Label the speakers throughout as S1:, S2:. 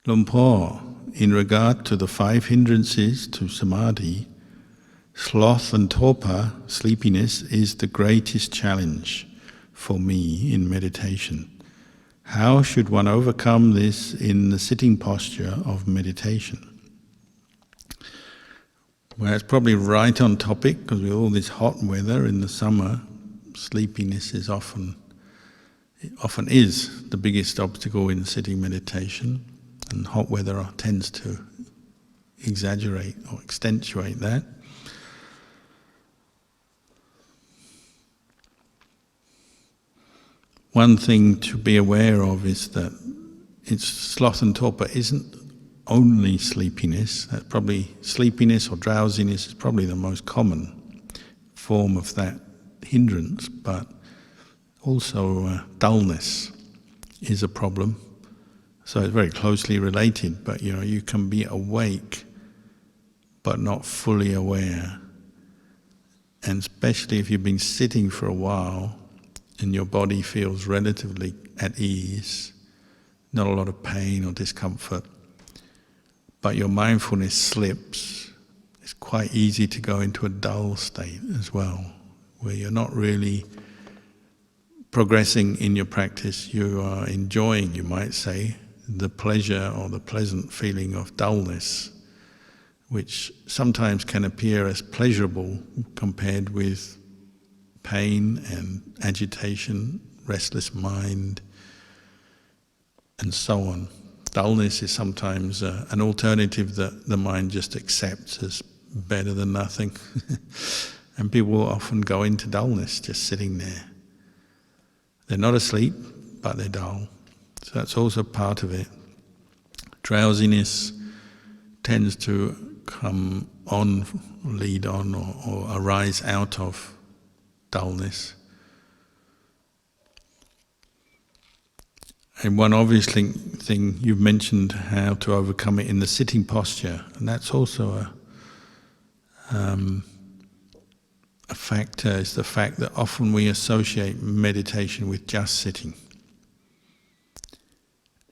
S1: Luang Por, in regard to the 5 hindrances to Samadhi, sloth and torpor, sleepiness, is the greatest challenge for me in meditation. How should one overcome this in the sitting posture of meditation? Well, it's probably right on topic, because with all this hot weather in the summer, sleepiness is often is the biggest obstacle in sitting meditation, and hot weather tends to exaggerate or accentuate that. One thing to be aware of is that sloth and torpor isn't only sleepiness. That's probably sleepiness or drowsiness is probably the most common form of that hindrance, but also dullness is a problem. So it's very closely related, but you can be awake but not fully aware. And especially if you've been sitting for a while and your body feels relatively at ease, not a lot of pain or discomfort, but your mindfulness slips, it's quite easy to go into a dull state as well, where you're not really progressing in your practice. You are enjoying, you might say, the pleasure or the pleasant feeling of dullness, which sometimes can appear as pleasurable compared with pain and agitation, restless mind, and so on. Dullness is sometimes an alternative that the mind just accepts as better than nothing. And people will often go into dullness, just sitting there. They're not asleep, but they're dull. So that's also part of it. Drowsiness tends to come on, lead on, or arise out of dullness. And one obvious thing, you've mentioned how to overcome it in the sitting posture, and that's also a factor, is the fact that often we associate meditation with just sitting.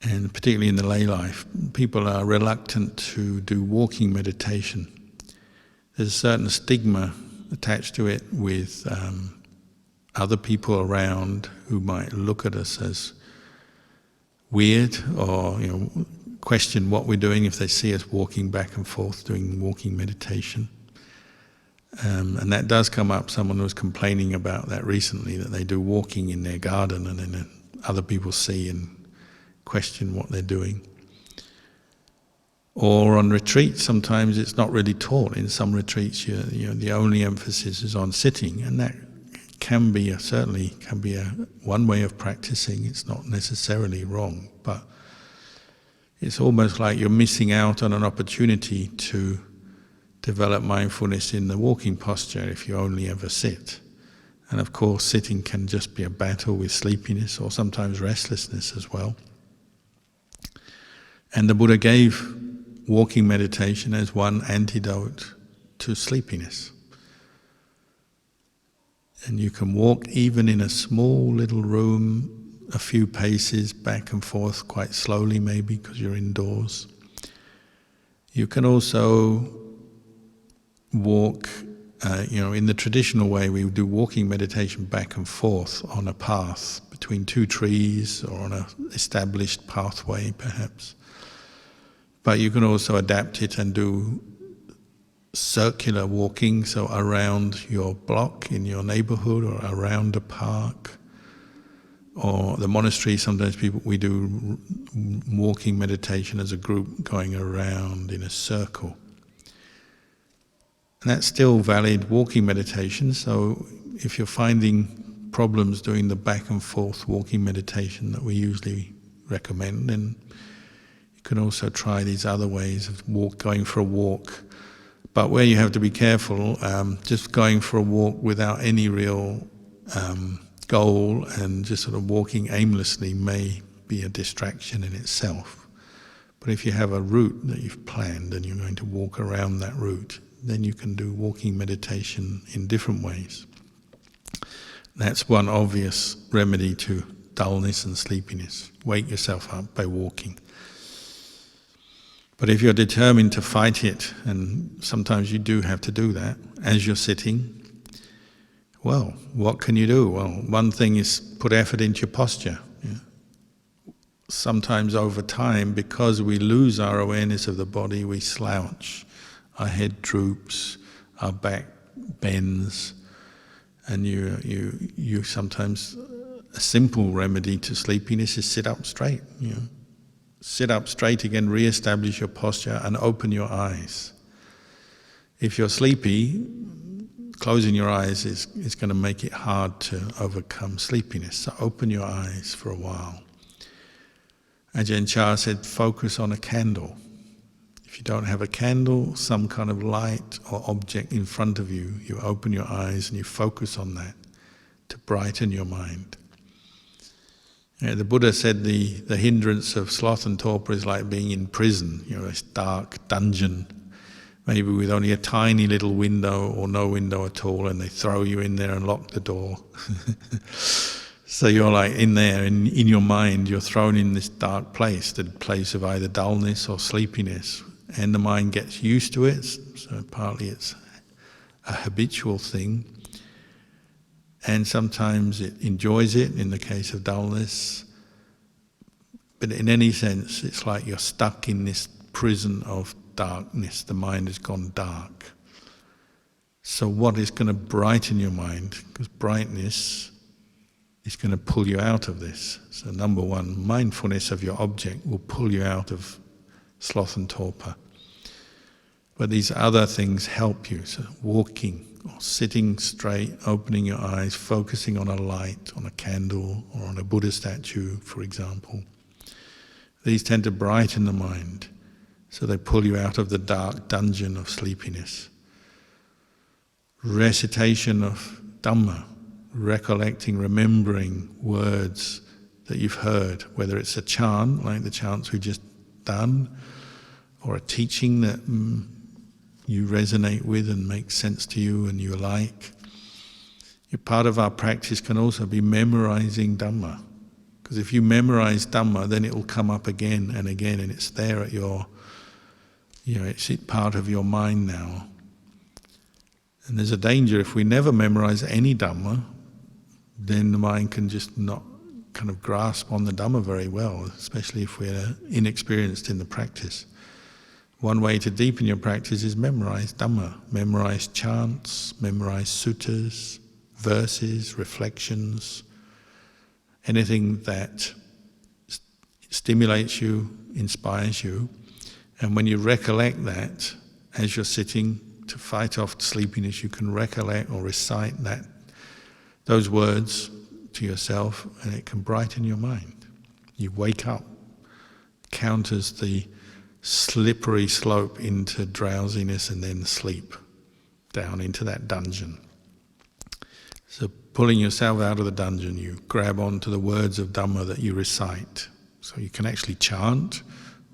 S1: And particularly in the lay life, people are reluctant to do walking meditation. There's a certain stigma attached to it with other people around who might look at us as weird or question what we're doing if they see us walking back and forth doing walking meditation. And that does come up. Someone was complaining about that recently, that they do walking in their garden and then other people see and question what they're doing. Or on retreat, sometimes it's not really taught. In some retreats, the only emphasis is on sitting, and that can be one way of practicing. It's not necessarily wrong, but it's almost like you're missing out on an opportunity to develop mindfulness in the walking posture if you only ever sit. And of course, sitting can just be a battle with sleepiness or sometimes restlessness as well. And the Buddha gave walking meditation as one antidote to sleepiness. And you can walk even in a small little room, a few paces back and forth, quite slowly maybe because you're indoors. You can also walk, in the traditional way we do walking meditation back and forth on a path between two trees or on an established pathway perhaps. But you can also adapt it and do circular walking, so around your block in your neighborhood or around a park or the monastery. Sometimes we do walking meditation as a group going around in a circle. And that's still valid walking meditation, so if you're finding problems doing the back and forth walking meditation that we usually recommend, then you can also try these other ways of going for a walk. But where you have to be careful, just going for a walk without any real goal and just sort of walking aimlessly may be a distraction in itself. But if you have a route that you've planned and you're going to walk around that route, then you can do walking meditation in different ways. That's one obvious remedy to dullness and sleepiness. Wake yourself up by walking. But if you're determined to fight it, and sometimes you do have to do that as you're sitting, well, what can you do? Well, one thing is put effort into your posture. Yeah. Sometimes over time, because we lose our awareness of the body, we slouch, our head droops, our back bends, and you sometimes, a simple remedy to sleepiness is sit up straight. You know. Sit up straight again, re-establish your posture and open your eyes. If you're sleepy, closing your eyes is going to make it hard to overcome sleepiness. So open your eyes for a while. Ajahn Chah said, focus on a candle. If you don't have a candle, some kind of light or object in front of you, you open your eyes and you focus on that to brighten your mind. Yeah, the Buddha said the hindrance of sloth and torpor is like being in prison, this dark dungeon, maybe with only a tiny little window or no window at all, and they throw you in there and lock the door. So you're like in there, in your mind, you're thrown in this dark place, the place of either dullness or sleepiness, and the mind gets used to it, so partly it's a habitual thing. And sometimes it enjoys it, in the case of dullness. But in any sense, it's like you're stuck in this prison of darkness. The mind has gone dark. So what is going to brighten your mind? Because brightness is going to pull you out of this. So number one, mindfulness of your object will pull you out of sloth and torpor. But these other things help you. So walking, or sitting straight, opening your eyes, focusing on a light, on a candle, or on a Buddha statue, for example. These tend to brighten the mind, so they pull you out of the dark dungeon of sleepiness. Recitation of Dhamma, recollecting, remembering words that you've heard, whether it's a chant, like the chants we've just done, or a teaching that you resonate with and makes sense to you and you like. Part of our practice can also be memorizing Dhamma. Because if you memorize Dhamma, then it will come up again and again, and it's there at your, it's part of your mind now. And there's a danger if we never memorize any Dhamma, then the mind can just not kind of grasp on the Dhamma very well, especially if we're inexperienced in the practice. One way to deepen your practice is memorize Dhamma, memorize chants, memorize suttas, verses, reflections, anything that stimulates you, inspires you. And when you recollect that, as you're sitting to fight off sleepiness, you can recollect or recite those words to yourself, and it can brighten your mind. You wake up, counters the slippery slope into drowsiness and then sleep down into that dungeon. So pulling yourself out of the dungeon, you grab onto the words of Dhamma that you recite. So you can actually chant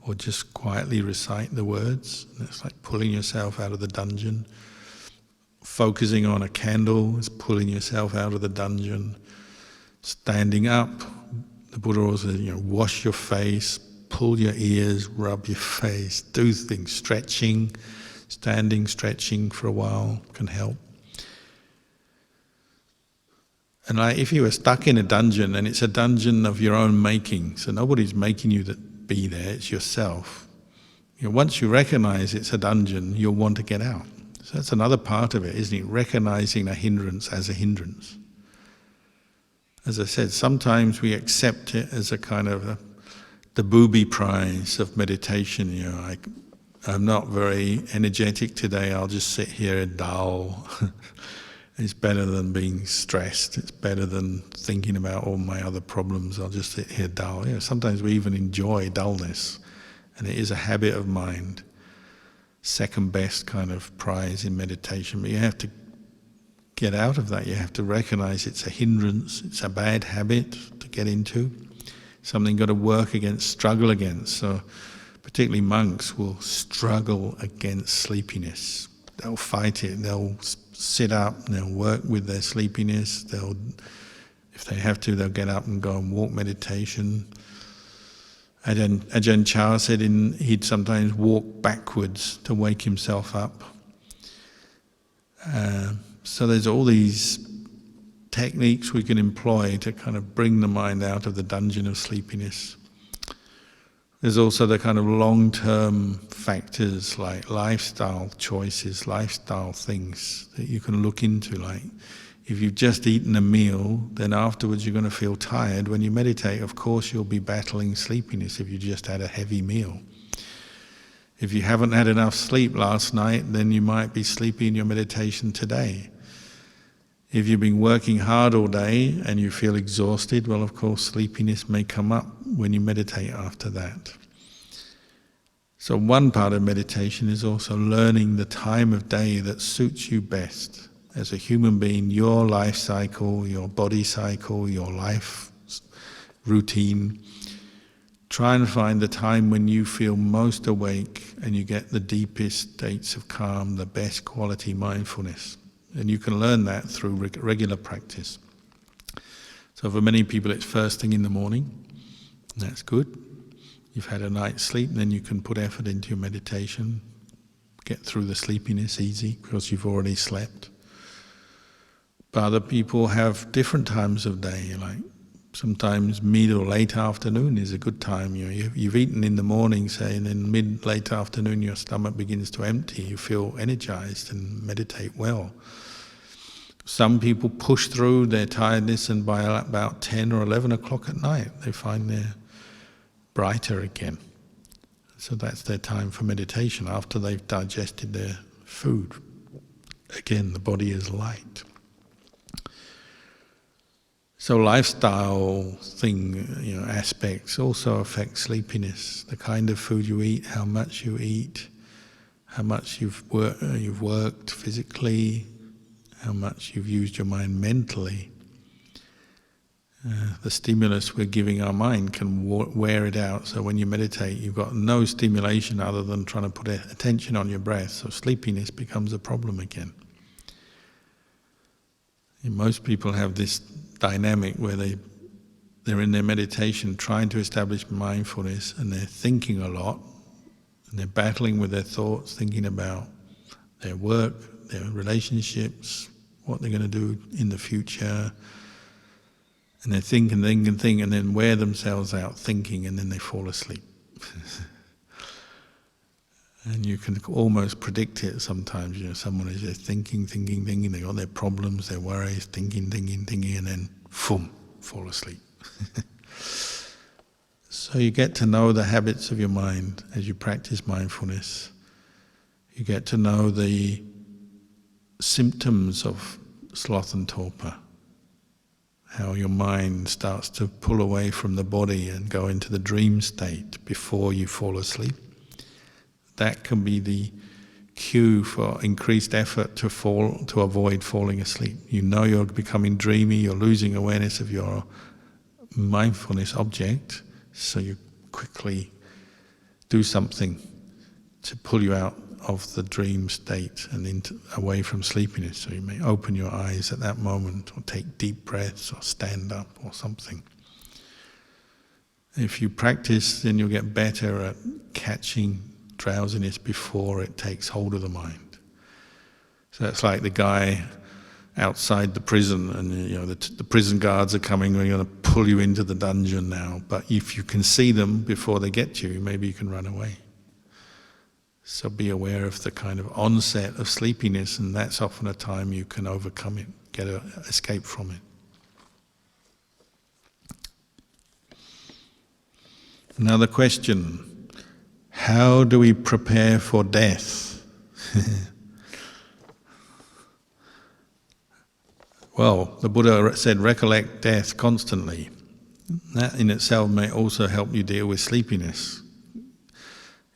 S1: or just quietly recite the words. And it's like pulling yourself out of the dungeon. Focusing on a candle is pulling yourself out of the dungeon. Standing up, the Buddha also said, wash your face, pull your ears, rub your face, do things, stretching, standing, stretching for a while can help. And if you were stuck in a dungeon, and it's a dungeon of your own making, so nobody's making you be there, it's yourself. Once you recognize it's a dungeon, you'll want to get out. So that's another part of it, isn't it? Recognizing a hindrance as a hindrance. As I said, sometimes we accept it as a kind of the booby prize of meditation. I'm not very energetic today, I'll just sit here and dull. It's better than being stressed, it's better than thinking about all my other problems, I'll just sit here dull. Sometimes we even enjoy dullness, and it is a habit of mind. Second best kind of prize in meditation, but you have to get out of that. You have to recognize it's a hindrance, it's a bad habit to get into, something you've got to work against, struggle against. So particularly monks will struggle against sleepiness. They'll fight it, they'll sit up, they'll work with their sleepiness, if they have to, they'll get up and go and walk meditation. Ajahn Chah said he'd sometimes walk backwards to wake himself up. So there's all these techniques we can employ to kind of bring the mind out of the dungeon of sleepiness. There's also the kind of long-term factors like lifestyle choices, lifestyle things that you can look into. Like if you've just eaten a meal, then afterwards you're going to feel tired. When you meditate, of course, you'll be battling sleepiness if you just had a heavy meal. If you haven't had enough sleep last night, then you might be sleepy in your meditation today. If you've been working hard all day and you feel exhausted, well, of course, sleepiness may come up when you meditate after that. So one part of meditation is also learning the time of day that suits you best. As a human being, your life cycle, your body cycle, your life routine. Try and find the time when you feel most awake and you get the deepest states of calm, the best quality mindfulness. And you can learn that through regular practice. So for many people it's first thing in the morning, and that's good. You've had a night's sleep, then you can put effort into your meditation, get through the sleepiness easy because you've already slept. But other people have different times of day, like sometimes mid or late afternoon is a good time. You've eaten in the morning, say, and then late afternoon your stomach begins to empty. You feel energized and meditate well. Some people push through their tiredness, and by about 10 or 11 o'clock at night they find they're brighter again. So that's their time for meditation after they've digested their food. Again, the body is light. So lifestyle aspects also affect sleepiness. The kind of food you eat, how much you eat, how much you've worked physically, how much you've used your mind mentally. The stimulus we're giving our mind can wear it out. So when you meditate, you've got no stimulation other than trying to put attention on your breath. So sleepiness becomes a problem again. And most people have this dynamic where they're in their meditation trying to establish mindfulness, and they're thinking a lot, and they're battling with their thoughts, thinking about their work, their relationships, what they're going to do in the future. And they think and think and think and then wear themselves out thinking, and then they fall asleep. And you can almost predict it sometimes. Someone is just thinking, they got their problems, their worries, thinking, and then, fall asleep. So you get to know the habits of your mind as you practice mindfulness. You get to know the symptoms of sloth and torpor. How your mind starts to pull away from the body and go into the dream state before you fall asleep. That can be the cue for increased effort to avoid falling asleep. You know you're becoming dreamy, you're losing awareness of your mindfulness object, so you quickly do something to pull you out of the dream state and away from sleepiness. So you may open your eyes at that moment, or take deep breaths, or stand up, or something. If you practice, then you'll get better at catching drowsiness before it takes hold of the mind. So it's like the guy outside the prison, and the prison guards are coming, they're going to pull you into the dungeon now. But if you can see them before they get to you, maybe you can run away. So be aware of the kind of onset of sleepiness, and that's often a time you can overcome it, escape from it. Another question: how do we prepare for death? Well, the Buddha said, recollect death constantly. That in itself may also help you deal with sleepiness.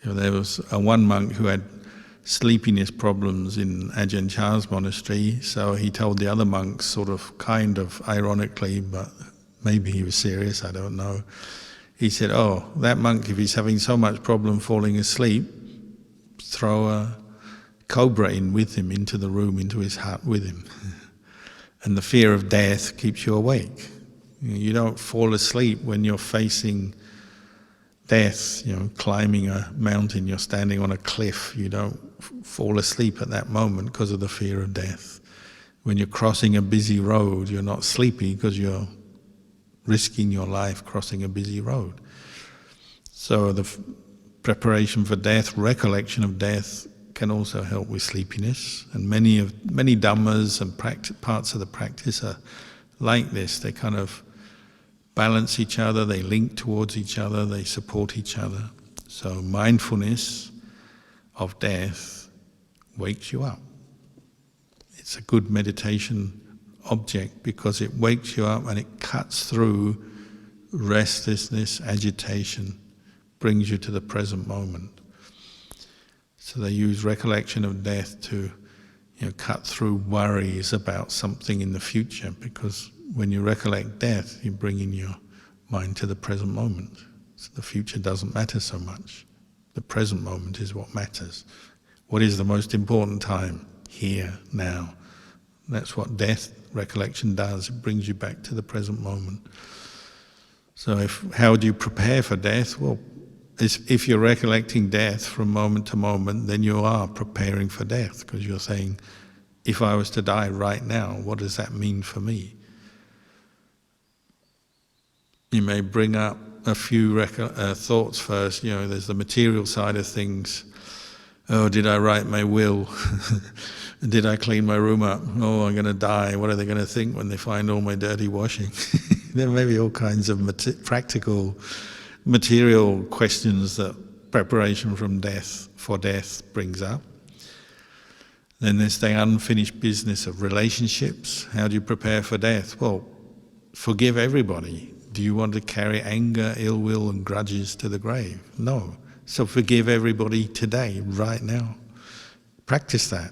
S1: There was one monk who had sleepiness problems in Ajahn Chah's monastery, so he told the other monks, kind of ironically, but maybe he was serious, I don't know. He said, that monk, if he's having so much problem falling asleep, throw a cobra in with him into the room, into his hut with him. And the fear of death keeps you awake. You don't fall asleep when you're facing death, climbing a mountain, you're standing on a cliff, you don't fall asleep at that moment because of the fear of death. When you're crossing a busy road, you're not sleepy because you're risking your life crossing a busy road. So the preparation for death, recollection of death, can also help with sleepiness. And many Dhammas and parts of the practice are like this. They kind of balance each other, they link towards each other, they support each other. So mindfulness of death wakes you up. It's a good meditation object because it wakes you up and it cuts through restlessness, agitation, brings you to the present moment. So they use recollection of death to cut through worries about something in the future, because when you recollect death, you bring in your mind to the present moment. So the future doesn't matter so much. The present moment is what matters. What is the most important time? Here, now. That's what death recollection does. It brings you back to the present moment. So how do you prepare for death? Well, if you're recollecting death from moment to moment, then you are preparing for death, because you're saying, if I was to die right now, what does that mean for me? You may bring up a few thoughts first. There's the material side of things. Oh, did I write my will? Did I clean my room up? Oh, I'm going to die. What are they going to think when they find all my dirty washing? There may be all kinds of practical, material questions that preparation for death brings up. Then there's the unfinished business of relationships. How do you prepare for death? Well, forgive everybody. Do you want to carry anger, ill will and grudges to the grave? No. So forgive everybody today, right now. Practice that.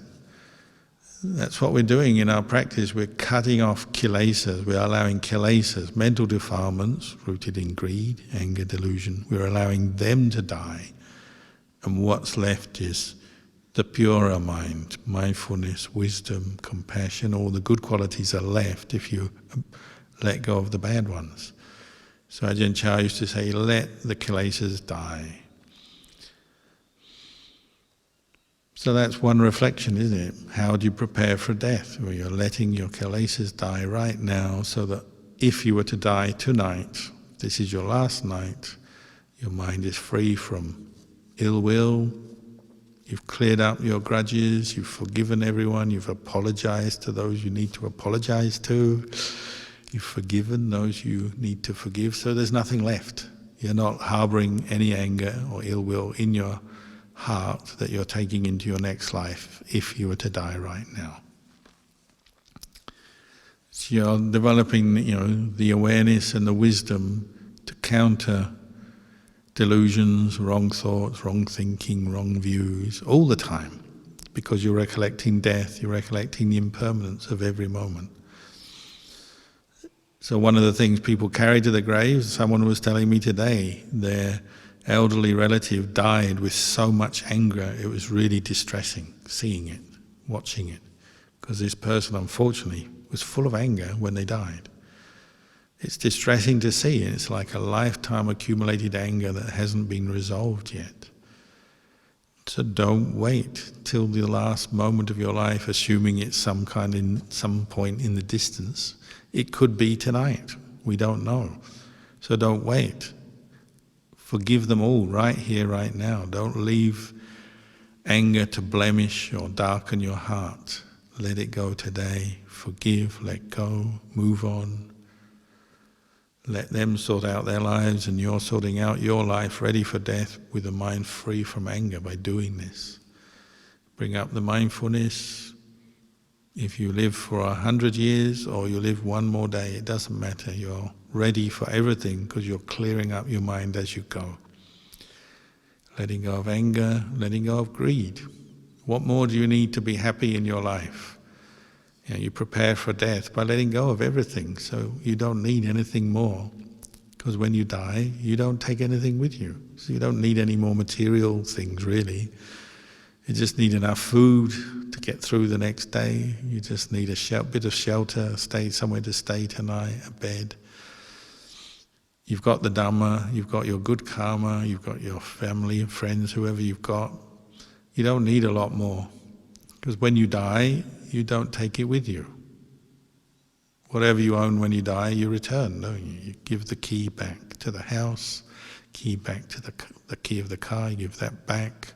S1: That's what we're doing in our practice. We're cutting off kilesas. We're allowing kilesas, mental defilements rooted in greed, anger, delusion. We're allowing them to die. And what's left is the purer mind, mindfulness, wisdom, compassion. All the good qualities are left if you let go of the bad ones. So Ajahn Chah used to say, let the kilesas die. So that's one reflection, isn't it? How do you prepare for death? Well, you're letting your kilesas die right now, so that if you were to die tonight, this is your last night, your mind is free from ill will, you've cleared up your grudges, you've forgiven everyone, you've apologized to those you need to apologize to, you've forgiven those you need to forgive, so there's nothing left. You're not harboring any anger or ill will in your heart that you're taking into your next life if you were to die right now. So you're developing, the awareness and the wisdom to counter delusions, wrong thoughts, wrong thinking, wrong views all the time, because you're recollecting death, you're recollecting the impermanence of every moment. So one of the things people carry to the grave, someone was telling me today, their elderly relative died with so much anger, it was really distressing seeing it, watching it, because this person unfortunately was full of anger when they died. It's distressing to see, and it's like a lifetime accumulated anger that hasn't been resolved yet. So don't wait till the last moment of your life, assuming it's some point in the distance. It could be tonight, we don't know. So don't wait. Forgive them all right here, right now. Don't leave anger to blemish or darken your heart. Let it go today. Forgive, let go, move on. Let them sort out their lives, and you're sorting out your life ready for death with a mind free from anger by doing this. Bring up the mindfulness. If you live for 100 years or you live one more day, it doesn't matter. You're ready for everything because you're clearing up your mind as you go. Letting go of anger, letting go of greed. What more do you need to be happy in your life? You prepare for death by letting go of everything, so you don't need anything more. Because when you die, you don't take anything with you. So you don't need any more material things, really. You just need enough food to get through the next day. You just need a bit of shelter, somewhere to stay tonight, a bed. You've got the Dhamma, you've got your good karma, you've got your family, friends, whoever you've got. You don't need a lot more. Because when you die, you don't take it with you. Whatever you own when you die, you return, don't you? You give the key back to the house, key back to the key of the car, you give that back.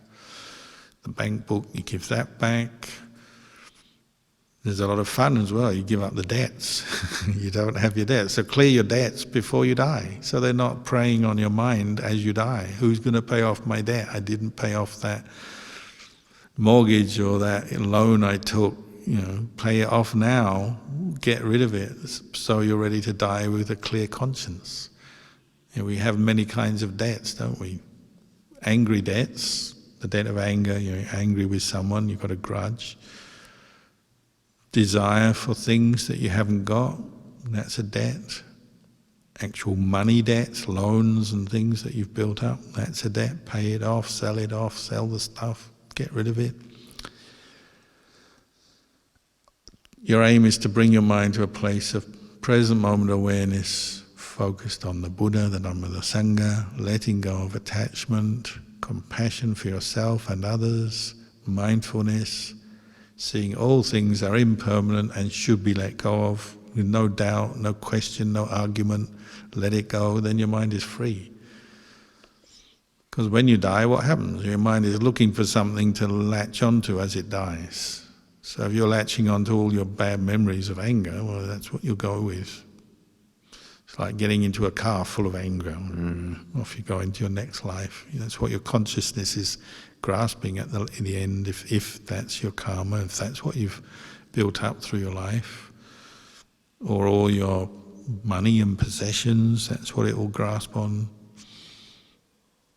S1: The bank book, you give that back. There's a lot of fun as well. You give up the debts. You don't have your debts. So clear your debts before you die. So they're not preying on your mind as you die. Who's going to pay off my debt? I didn't pay off that mortgage or that loan I took. Pay it off now. Get rid of it so you're ready to die with a clear conscience. We have many kinds of debts, don't we? Angry debts, the debt of anger. You're angry with someone, you've got a grudge. Desire for things that you haven't got, that's a debt. Actual money debts, loans and things that you've built up, that's a debt. Pay it off, sell the stuff, get rid of it. Your aim is to bring your mind to a place of present moment awareness, focused on the Buddha, the Dhamma, the Sangha, letting go of attachment, compassion for yourself and others, mindfulness, seeing all things are impermanent and should be let go of, with no doubt, no question, no argument, let it go, then your mind is free. Because when you die, what happens? Your mind is looking for something to latch onto as it dies. So if you're latching onto all your bad memories of anger, well, that's what you'll go with. It's like getting into a car full of anger. Off you go into your next life. That's what your consciousness is grasping in the end, if that's your karma, if that's what you've built up through your life, or all your money and possessions, that's what it will grasp on.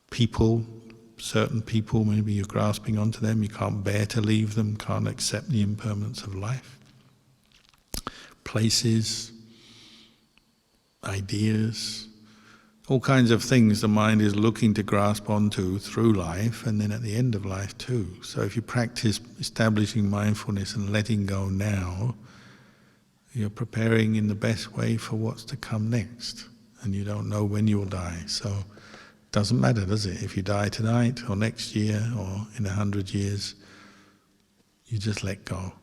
S1: People, certain people, maybe you're grasping onto them, you can't bear to leave them, can't accept the impermanence of life. Places, ideas, all kinds of things the mind is looking to grasp onto through life and then at the end of life too. So if you practice establishing mindfulness and letting go now, you're preparing in the best way for what's to come next. And you don't know when you will die. So it doesn't matter, does it? If you die tonight or next year or in 100 years, you just let go.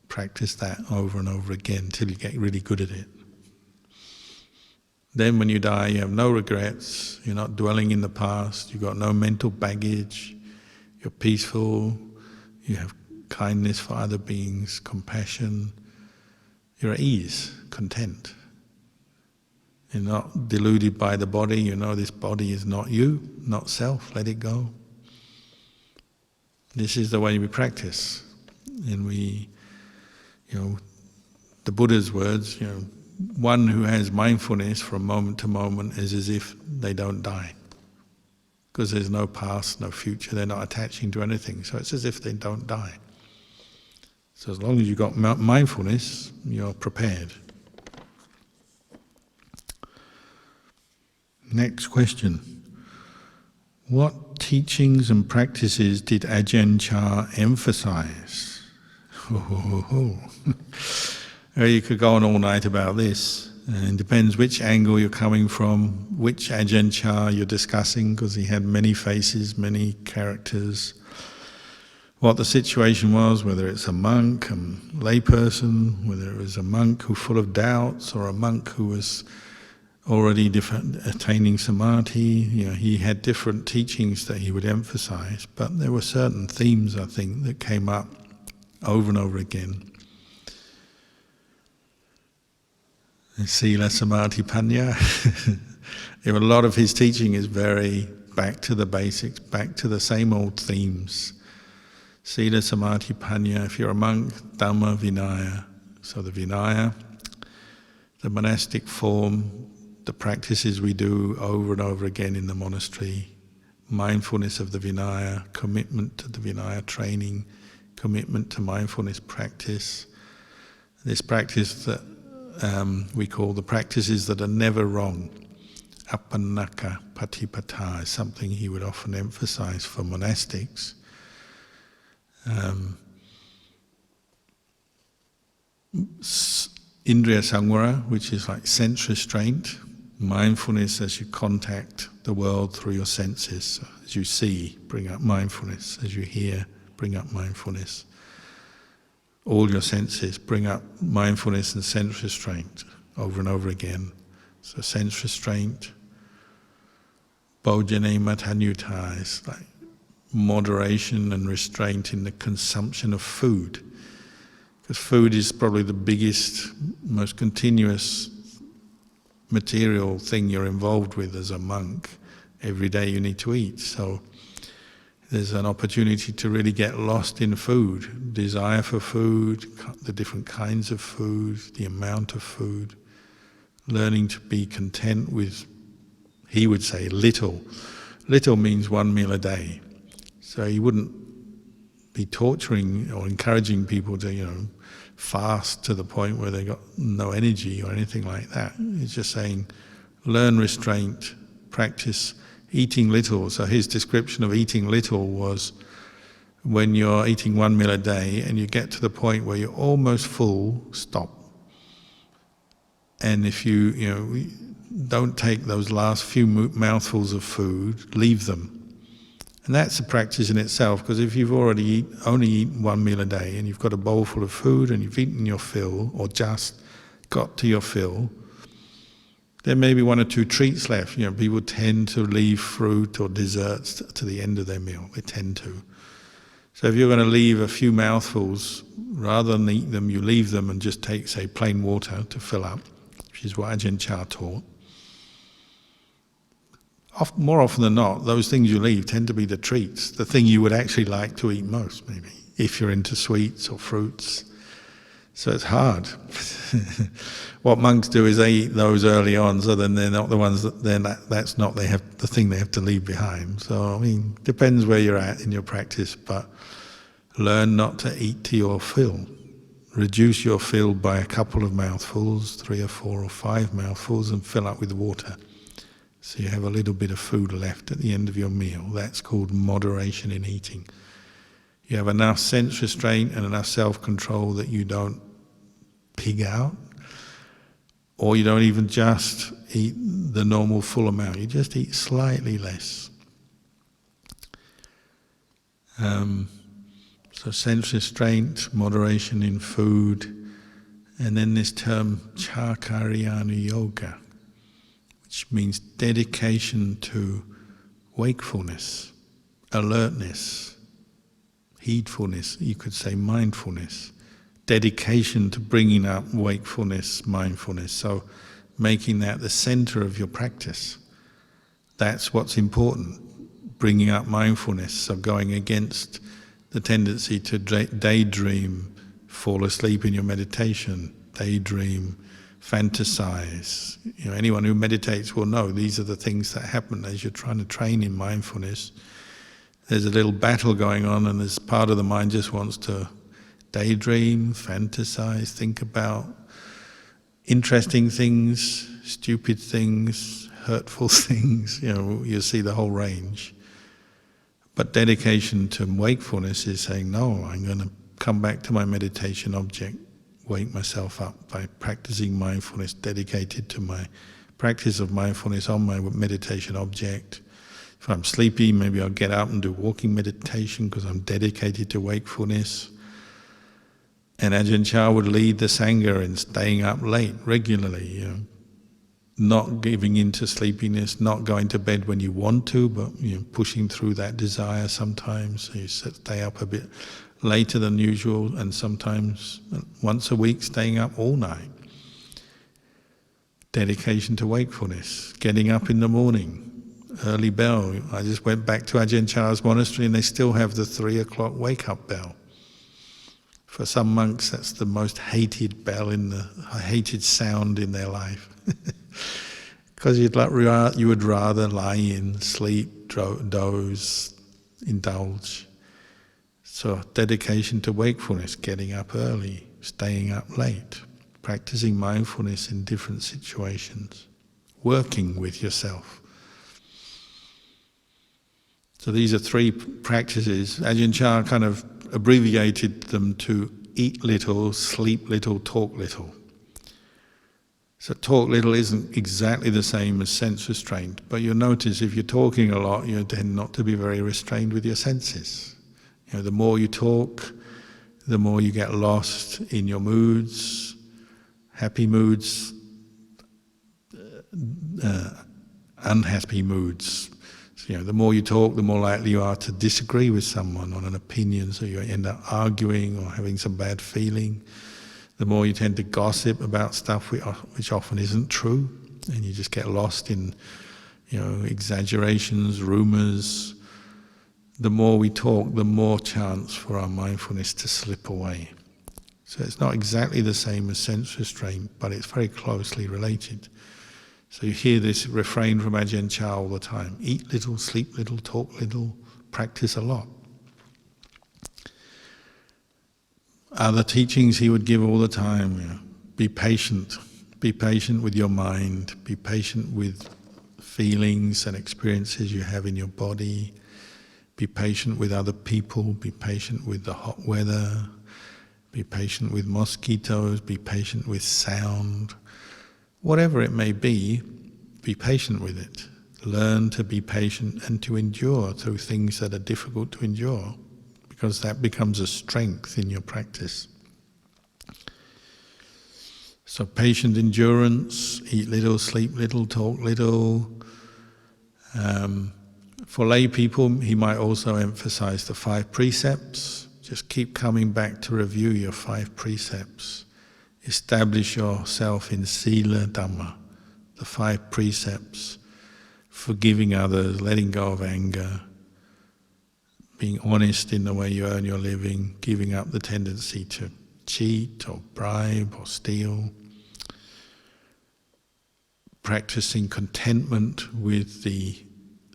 S1: Practice that over and over again till you get really good at it. Then when you die, you have no regrets, you're not dwelling in the past, you've got no mental baggage, you're peaceful, you have kindness for other beings, compassion, you're at ease, content. You're not deluded by the body, you know this body is not you, not self, let it go. This is the way we practice. And we, the Buddha's words, one who has mindfulness from moment to moment is as if they don't die. Because there's no past, no future, they're not attaching to anything. So it's as if they don't die. So as long as you've got mindfulness, you're prepared. Next question. What teachings and practices did Ajahn Chah emphasize? You could go on all night about this. It depends which angle you're coming from, which Ajahn Chah you're discussing, because he had many faces, many characters. What the situation was, whether it's a monk, a layperson, whether it was a monk who's full of doubts, or a monk who was already attaining Samadhi. He had different teachings that he would emphasize, but there were certain themes, I think, that came up over and over again. Sila, Samadhi, Panya. A lot of his teaching is very back to the basics, back to the same old themes. Sila, Samadhi, Panya. If you're a monk, Dhamma, Vinaya. So the Vinaya, the monastic form, the practices we do over and over again in the monastery, mindfulness of the Vinaya, commitment to the Vinaya training, commitment to mindfulness practice. This practice that we call the practices that are never wrong. Apannaka patipata is something he would often emphasize for monastics. Indriya samvara, which is like sense restraint, Mindfulness as you contact the world through your senses. So as you see, bring up mindfulness. As you hear, bring up mindfulness. All your senses, bring up mindfulness and sense restraint over and over again. So sense restraint, bojane matanyuta, is like moderation and restraint in the consumption of food. Because food is probably the biggest, most continuous material thing you're involved with as a monk. Every day you need to eat. So there's an opportunity to really get lost in food, desire for food, the different kinds of food, the amount of food, learning to be content with, he would say, little. Little means 1 meal a day. So he wouldn't be torturing or encouraging people to, fast to the point where they got no energy or anything like that. He's just saying, learn restraint, practice eating little. So his description of eating little was when you're eating 1 meal a day and you get to the point where you're almost full, stop. And if you don't take those last few mouthfuls of food, leave them. And that's a practice in itself, because if you've already only eaten 1 meal a day and you've got a bowl full of food and you've eaten your fill, or just got to your fill, there may be 1 or 2 treats left. People tend to leave fruit or desserts to the end of their meal. They tend to. So if you're going to leave a few mouthfuls, rather than eat them, you leave them and just take, say, plain water to fill up, which is what Ajahn Chah taught. More often than not, those things you leave tend to be the treats, the thing you would actually like to eat most, maybe, if you're into sweets or fruits. So it's hard. What monks do is they eat those early on, so then they're not the ones that's not the thing they have to leave behind. So depends where you're at in your practice, but learn not to eat to your fill. Reduce your fill by a couple of mouthfuls, 3 or 4 or 5 mouthfuls, and fill up with water. So you have a little bit of food left at the end of your meal. That's called moderation in eating. You have enough sense restraint and enough self-control that you don't pig out, or you don't even just eat the normal full amount. You just eat slightly less. So sense restraint, moderation in food, and then this term Ajahn Kalyano yoga, which means dedication to wakefulness, alertness, heedfulness, you could say mindfulness, dedication to bringing up wakefulness, mindfulness, so making that the center of your practice. That's what's important, bringing up mindfulness, so going against the tendency to daydream, fall asleep in your meditation, daydream, fantasize. Anyone who meditates will know these are the things that happen as you're trying to train in mindfulness. There's a little battle going on, and this part of the mind just wants to daydream, fantasize, think about interesting things, stupid things, hurtful things. You'll see the whole range. But dedication to wakefulness is saying, no, I'm going to come back to my meditation object, wake myself up by practicing mindfulness, dedicated to my practice of mindfulness on my meditation object. If I'm sleepy, maybe I'll get up and do walking meditation because I'm dedicated to wakefulness. And Ajahn Chah would lead the Sangha in staying up late regularly, not giving in to sleepiness, not going to bed when you want to, but pushing through that desire sometimes. So you stay up a bit later than usual, and sometimes once a week staying up all night. Dedication to wakefulness, getting up in the morning, early bell. I just went back to Ajahn Chah's monastery and they still have the 3 o'clock wake-up bell. For some monks, that's the most hated bell hated sound in their life. Because you would rather lie in, sleep, doze, indulge. So dedication to wakefulness, getting up early, staying up late, practicing mindfulness in different situations, working with yourself. So these are 3 practices. Ajahn Chah kind of abbreviated them to eat little, sleep little, talk little. So talk little isn't exactly the same as sense restraint, but you'll notice if you're talking a lot, you tend not to be very restrained with your senses. The more you talk, the more you get lost in your moods, happy moods, unhappy moods. So, the more you talk, the more likely you are to disagree with someone on an opinion, so you end up arguing or having some bad feeling. The more you tend to gossip about stuff which often isn't true, and you just get lost in, exaggerations, rumors. The more we talk, the more chance for our mindfulness to slip away. So it's not exactly the same as sense restraint, but it's very closely related. So you hear this refrain from Ajahn Chah all the time: eat little, sleep little, talk little, practice a lot. Other teachings he would give all the time: be patient with your mind, be patient with feelings and experiences you have in your body, be patient with other people, be patient with the hot weather, be patient with mosquitoes, be patient with sound. Whatever it may be patient with it. Learn to be patient and to endure through things that are difficult to endure, because that becomes a strength in your practice. So patient endurance, eat little, sleep little, talk little. For lay people, he might also emphasize the 5 precepts. Just keep coming back to review your 5 precepts. Establish yourself in Sila Dhamma, the 5 precepts: forgiving others, letting go of anger, being honest in the way you earn your living, giving up the tendency to cheat or bribe or steal, practicing contentment with the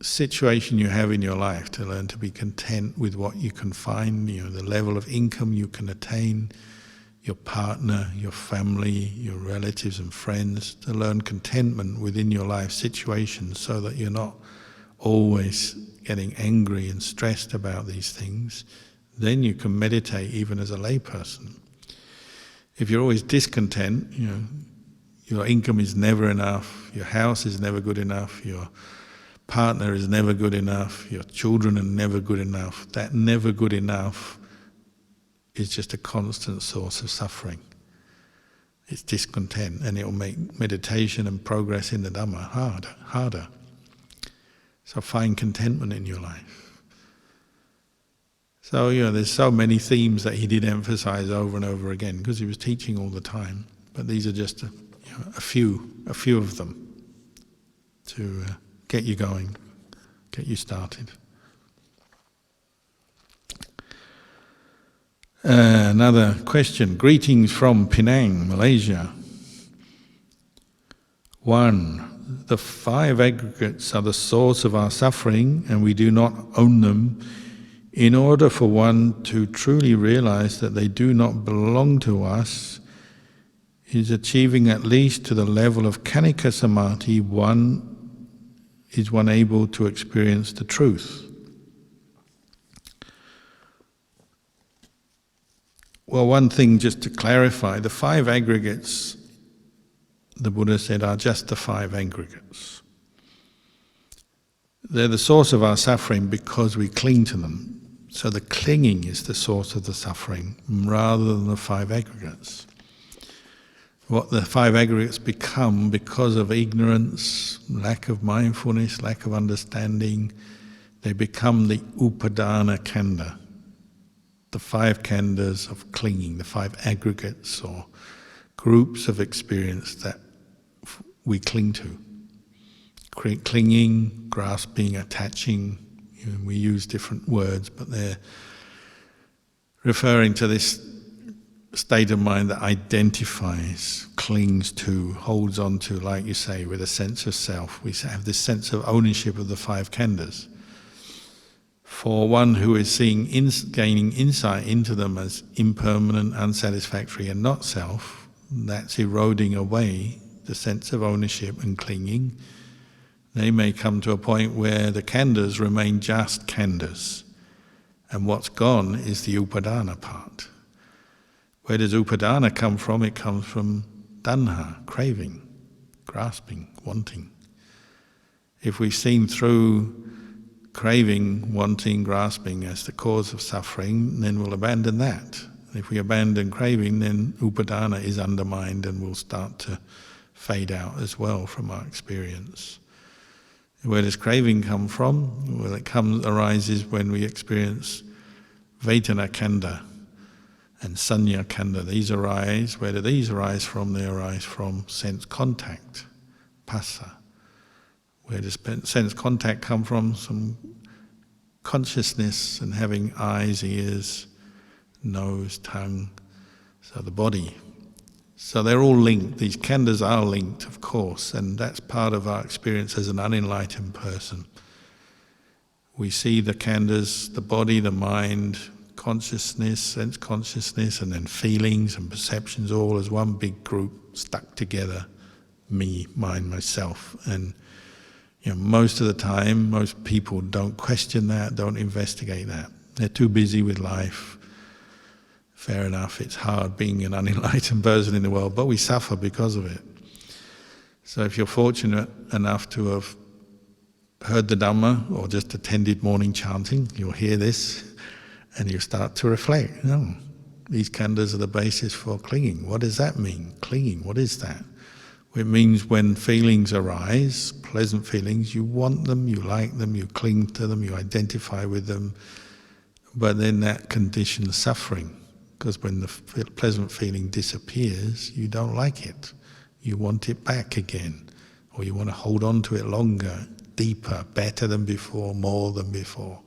S1: situation you have in your life, to learn to be content with what you can find, the level of income you can attain, your partner, your family, your relatives and friends, to learn contentment within your life situations so that you're not always getting angry and stressed about these things. Then you can meditate even as a layperson. If you're always discontent, your income is never enough, your house is never good enough, your partner is never good enough, your children are never good enough, that never good enough is just a constant source of suffering. It's discontent, and it will make meditation and progress in the Dhamma harder. So find contentment in your life. So, there's so many themes that he did emphasize over and over again, because he was teaching all the time. But these are just a few of them to get you going, get you started. Another question. Greetings from Penang, Malaysia. 1. The 5 aggregates are the source of our suffering, and we do not own them. In order for one to truly realize that they do not belong to us, is achieving at least to the level of Kanika Samadhi, one able to experience the truth. Well, one thing just to clarify, the 5 aggregates, the Buddha said, are just the 5 aggregates. They're the source of our suffering because we cling to them. So the clinging is the source of the suffering rather than the 5 aggregates. What the 5 aggregates become because of ignorance, lack of mindfulness, lack of understanding, they become the upadana khandha, the 5 khandhas of clinging, the 5 aggregates or groups of experience that we cling to. Clinging, grasping, attaching, we use different words, but they're referring to this state of mind that identifies, clings to, holds on to, like you say, with a sense of self. We have this sense of ownership of the 5 khandhas. For one who is gaining insight into them as impermanent, unsatisfactory and not self, that's eroding away the sense of ownership and clinging. They may come to a point where the khandhas remain just khandhas, and what's gone is the upadana part. Where does upadana come from? It comes from tanha, craving. grasping, wanting. If we've seen through craving, wanting, grasping as the cause of suffering, then we'll abandon that. If we abandon craving, then upadana is undermined and will start to fade out as well from our experience. Where does craving come from? Well, it arises when we experience Vedana khandha and Sanya khandha. These arise. Where do these arise from? They arise from sense contact, phassa. Where does sense contact come from? Some consciousness and having eyes, ears, nose, tongue, so the body. So they're all linked. These khandhas are linked, of course, and that's part of our experience as an unenlightened person. We see the khandhas, the body, the mind, consciousness, sense consciousness, and then feelings and perceptions all as one big group stuck together. Me, mine, myself. And most of the time, most people don't question that, don't investigate that. They're too busy with life. Fair enough, it's hard being an unenlightened person in the world, but we suffer because of it. So if you're fortunate enough to have heard the Dhamma or just attended morning chanting, you'll hear this and you start to reflect. These khandhas are the basis for clinging. What does that mean? Clinging, what is that? It means when feelings arise, pleasant feelings, you want them, you like them, you cling to them, you identify with them, but then that conditions suffering, because when the pleasant feeling disappears, you don't like it. You want it back again, or you want to hold on to it longer, deeper, better than before, more than before.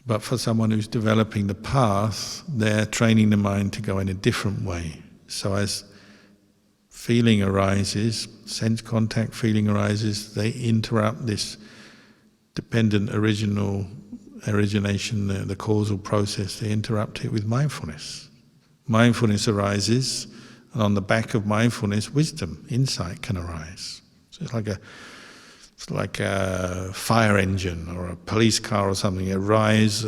S1: But for someone who's developing the path, they're training the mind to go in a different way. So as feeling arises, sense contact feeling arises, they interrupt this dependent origination, the causal process, they interrupt it with mindfulness. Mindfulness arises, and on the back of mindfulness, wisdom, insight can arise. So it's like a fire engine or a police car or something. It arrives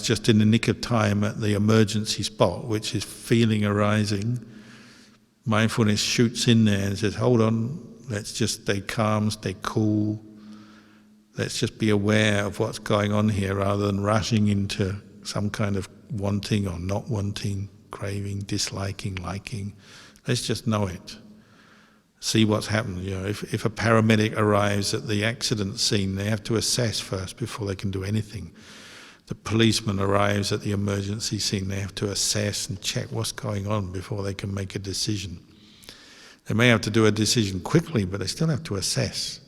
S1: just in the nick of time at the emergency spot, which is feeling arising. Mindfulness shoots in there and says, hold on, let's just stay calm, stay cool. Let's just be aware of what's going on here rather than rushing into some kind of wanting or not wanting, craving, disliking, liking. Let's just know it. See what's happened. If a paramedic arrives at the accident scene, they have to assess first before they can do anything. The policeman arrives at the emergency scene, they have to assess and check what's going on before they can make a decision. They may have to do a decision quickly, but they still have to assess.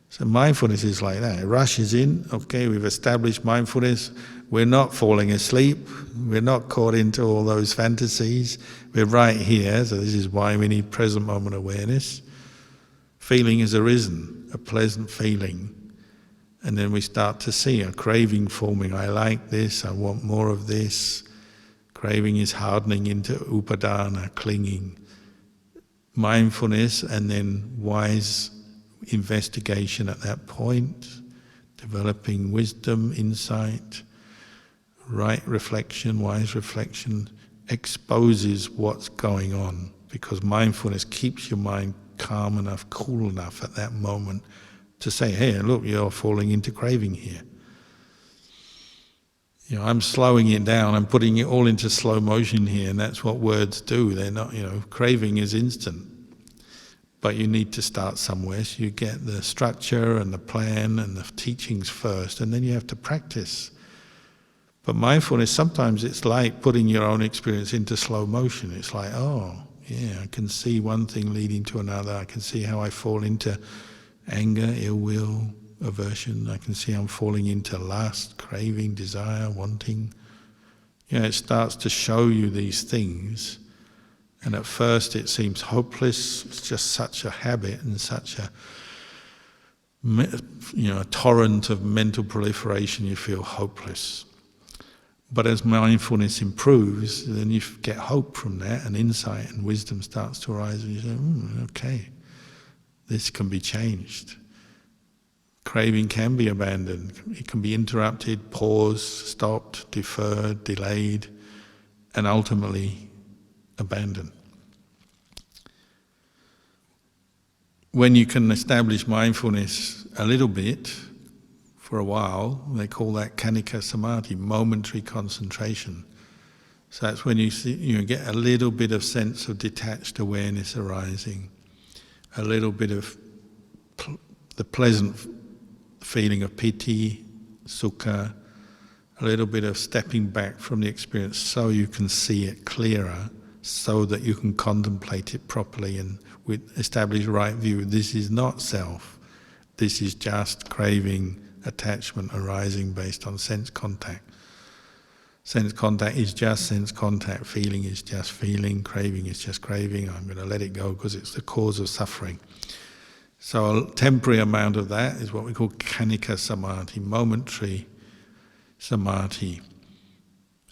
S1: So mindfulness is like that. It rushes in, okay, we've established mindfulness, we're not falling asleep, we're not caught into all those fantasies, we're right here, so this is why we need present moment awareness. Feeling has arisen, a pleasant feeling. And then we start to see a craving forming. I like this, I want more of this. Craving is hardening into upadana, clinging. Mindfulness and then wise investigation at that point, developing wisdom, insight, right reflection, wise reflection, exposes what's going on, because mindfulness keeps your mind calm enough, cool enough at that moment to say, hey, look, you're falling into craving here. I'm slowing it down, I'm putting it all into slow motion here, and that's what words do. They're not, craving is instant. But you need to start somewhere, so you get the structure and the plan and the teachings first, and then you have to practice. But mindfulness, sometimes it's like putting your own experience into slow motion. It's like, oh, yeah, I can see one thing leading to another, I can see how I fall into anger, ill will, aversion. I can see I'm falling into lust, craving, desire, wanting. It starts to show you these things, and at first it seems hopeless. It's just such a habit and such a torrent of mental proliferation. You feel hopeless. But as mindfulness improves, then you get hope from that, and insight and wisdom starts to arise, and you say, okay, this can be changed. Craving can be abandoned. It can be interrupted, paused, stopped, deferred, delayed, and ultimately abandoned. when you can establish mindfulness a little bit for a while, they call that Khanika Samadhi, momentary concentration. So that's when you get a little bit of sense of detached awareness arising, a little bit of the pleasant feeling of piti, sukha, a little bit of stepping back from the experience so you can see it clearer, so that you can contemplate it properly and establish right view. This is not self. This is just craving, attachment arising based on sense contact. Sense contact is just sense contact. Feeling is just feeling. Craving is just craving. I'm going to let it go because it's the cause of suffering. So a temporary amount of that is what we call Khanika Samadhi, momentary Samadhi.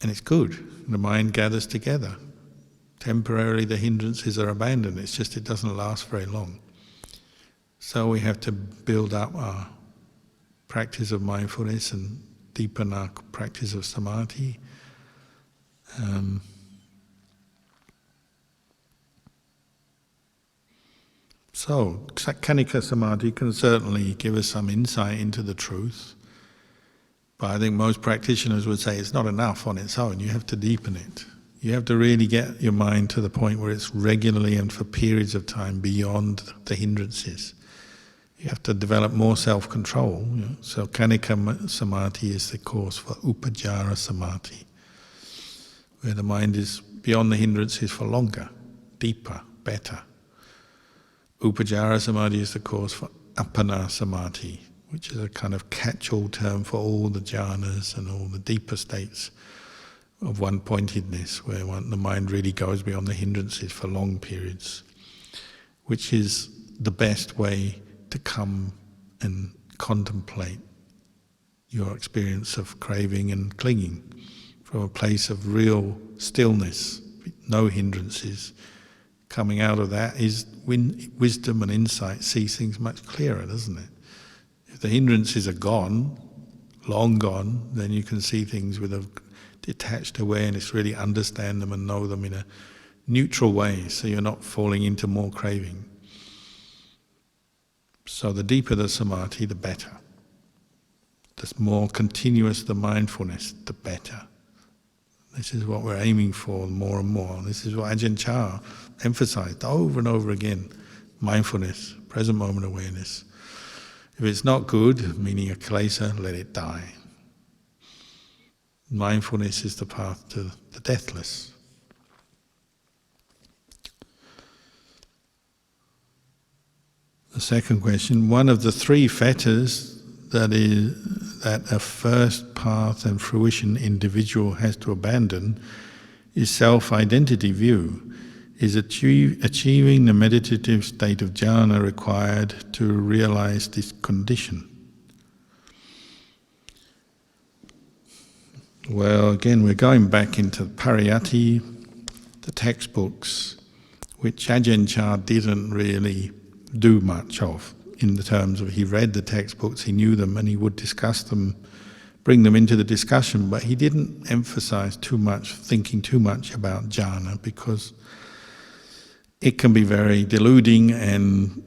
S1: And it's good. The mind gathers together. Temporarily the hindrances are abandoned. It's just it doesn't last very long. So we have to build up our practice of mindfulness and deepen our practice of samadhi. So Khanika Samadhi can certainly give us some insight into the truth, but I think most practitioners would say it's not enough on its own. You have to deepen it. You have to really get your mind to the point where it's regularly and for periods of time beyond the hindrances. You have to develop more self-control. So Khanika Samadhi is the course for Upajjhara Samadhi, where the mind is beyond the hindrances for longer, deeper, better. Upajjhara Samadhi is the course for Appana Samadhi, which is a kind of catch-all term for all the jhanas and all the deeper states of one-pointedness, where the mind really goes beyond the hindrances for long periods, which is the best way to come and contemplate your experience of craving and clinging from a place of real stillness, no hindrances. Coming out of that is wisdom and insight, sees things much clearer, doesn't it? If the hindrances are gone, long gone, then you can see things with a detached awareness, really understand them and know them in a neutral way, so you're not falling into more craving. So the deeper the samadhi, the better. The more continuous the mindfulness, the better. This is what we're aiming for more and more. This is what Ajahn Chah emphasized over and over again. Mindfulness, present moment awareness. If it's not good, meaning a klesa, let it die. Mindfulness is the path to the deathless. The second question, one of the three fetters that a first path and fruition individual has to abandon is self-identity view. Is achieving the meditative state of jhana required to realize this condition? Well, again, we're going back into Pariyatti, the textbooks, which Ajahn Chah didn't really do much of, in the terms of he read the textbooks, he knew them, and he would discuss them, bring them into the discussion, but he didn't emphasize too much, thinking too much about jhana, because it can be very deluding and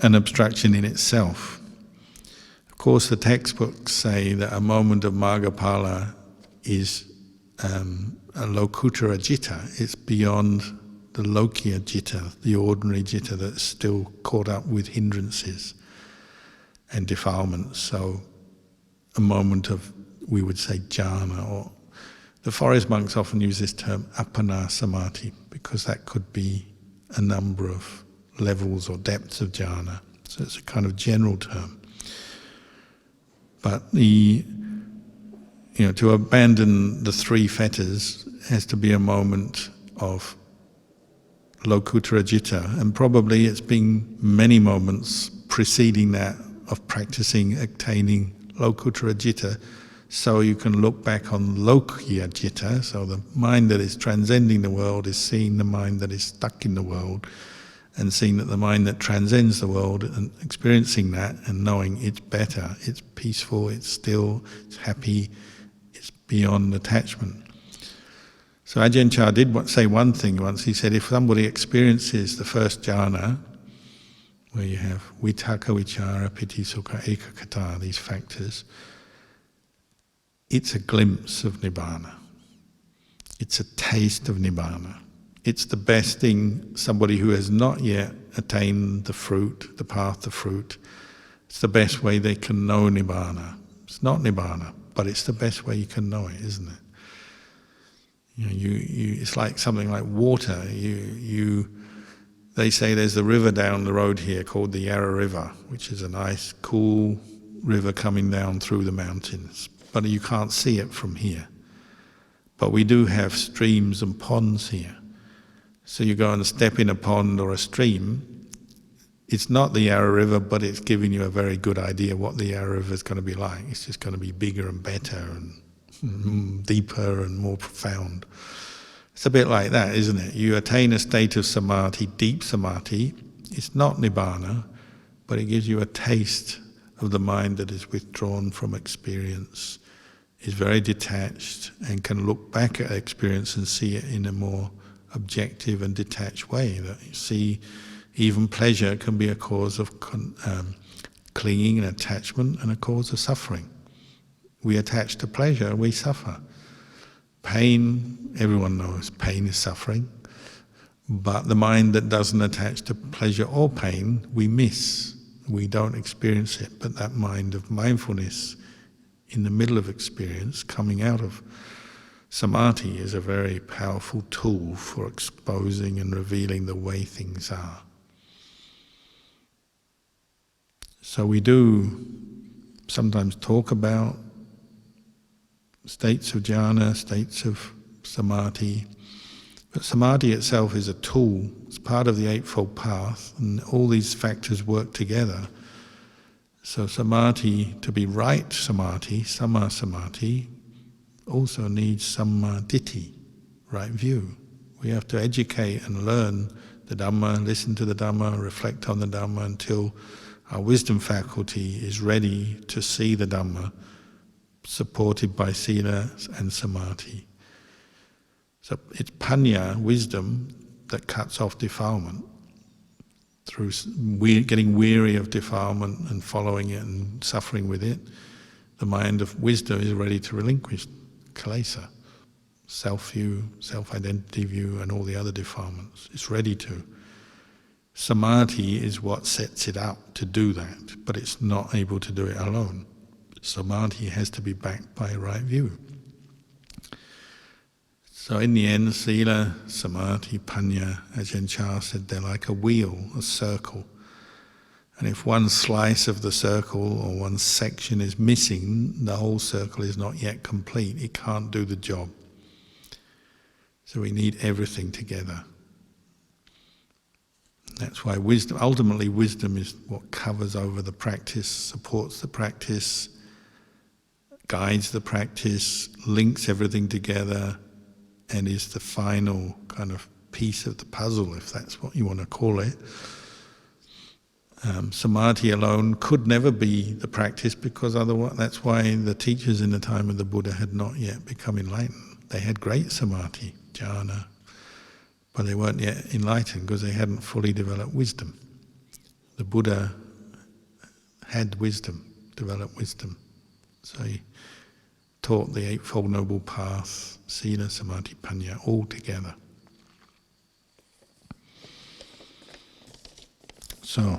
S1: an obstruction in itself. Of course, the textbooks say that a moment of Margapala is a Lokuttara Citta. It's beyond the Lokiya Citta, the ordinary Citta that's still caught up with hindrances and defilements. So a moment of, we would say, jhana, or the forest monks often use this term Appana Samadhi, because that could be a number of levels or depths of jhana. So it's a kind of general term. But to abandon the three fetters has to be a moment of Lokuttara Citta, and probably it's been many moments preceding that of practicing, attaining Lokuttara Citta, so you can look back on Lokiya Citta, so the mind that is transcending the world is seeing the mind that is stuck in the world, and seeing that the mind that transcends the world and experiencing that and knowing it's better, it's peaceful, it's still, it's happy, it's beyond attachment. So Ajahn Chah did say one thing once. He said, if somebody experiences the first jhana where you have vitaka, vichara, piti, sukha, ekakata, these factors, it's a glimpse of nibbana. It's a taste of nibbana. It's the best thing somebody who has not yet attained the fruit, the path to fruit, it's the best way they can know nibbana. It's not nibbana, but it's the best way you can know it, isn't it? It's like something like water. They say there's a river down the road here called the Yarra River, which is a nice, cool river coming down through the mountains. But you can't see it from here. But we do have streams and ponds here. So you go and step in a pond or a stream, it's not the Yarra River, but it's giving you a very good idea what the Yarra River is going to be like. It's just going to be bigger and better and deeper and more profound. It's a bit like that, isn't it? You attain a state of samadhi, deep samadhi. It's not nibbana, but it gives you a taste of the mind that is withdrawn from experience, is very detached, and can look back at experience and see it in a more objective and detached way. That you see, even pleasure can be a cause of clinging and attachment and a cause of suffering. We attach to pleasure, we suffer. Pain, everyone knows pain is suffering, but the mind that doesn't attach to pleasure or pain, we miss. We don't experience it, but that mind of mindfulness in the middle of experience, coming out of samadhi, is a very powerful tool for exposing and revealing the way things are. So we do sometimes talk about states of jhana, states of samadhi, but samadhi itself is a tool. It's part of the Eightfold Path, and all these factors work together. So samadhi, to be right samadhi, samma samadhi, also needs samma ditthi, right view. We have to educate and learn the Dhamma, listen to the Dhamma, reflect on the Dhamma until our wisdom faculty is ready to see the Dhamma, supported by sila and samadhi. So it's panya, wisdom, that cuts off defilement. Through getting weary of defilement and following it and suffering with it, the mind of wisdom is ready to relinquish kilesa, self-view, self-identity view, and all the other defilements. It's ready to. Samadhi is what sets it up to do that, but it's not able to do it alone. Samadhi has to be backed by a right view. So in the end, sila, samadhi, panya, Ajahn Chah said, they're like a wheel, a circle. And if one slice of the circle or one section is missing, the whole circle is not yet complete. It can't do the job. So we need everything together. That's why wisdom, ultimately wisdom is what covers over the practice, supports the practice, guides the practice, links everything together, and is the final kind of piece of the puzzle, if that's what you want to call it. Samadhi alone could never be the practice, because otherwise, that's why the teachers in the time of the Buddha had not yet become enlightened. They had great samadhi, jhana, but they weren't yet enlightened because they hadn't fully developed wisdom. The Buddha had wisdom, developed wisdom. So he taught the Eightfold Noble Path, sila, samadhi, panya, all together. So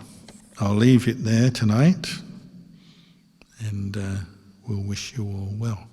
S1: I'll leave it there tonight, and we'll wish you all well.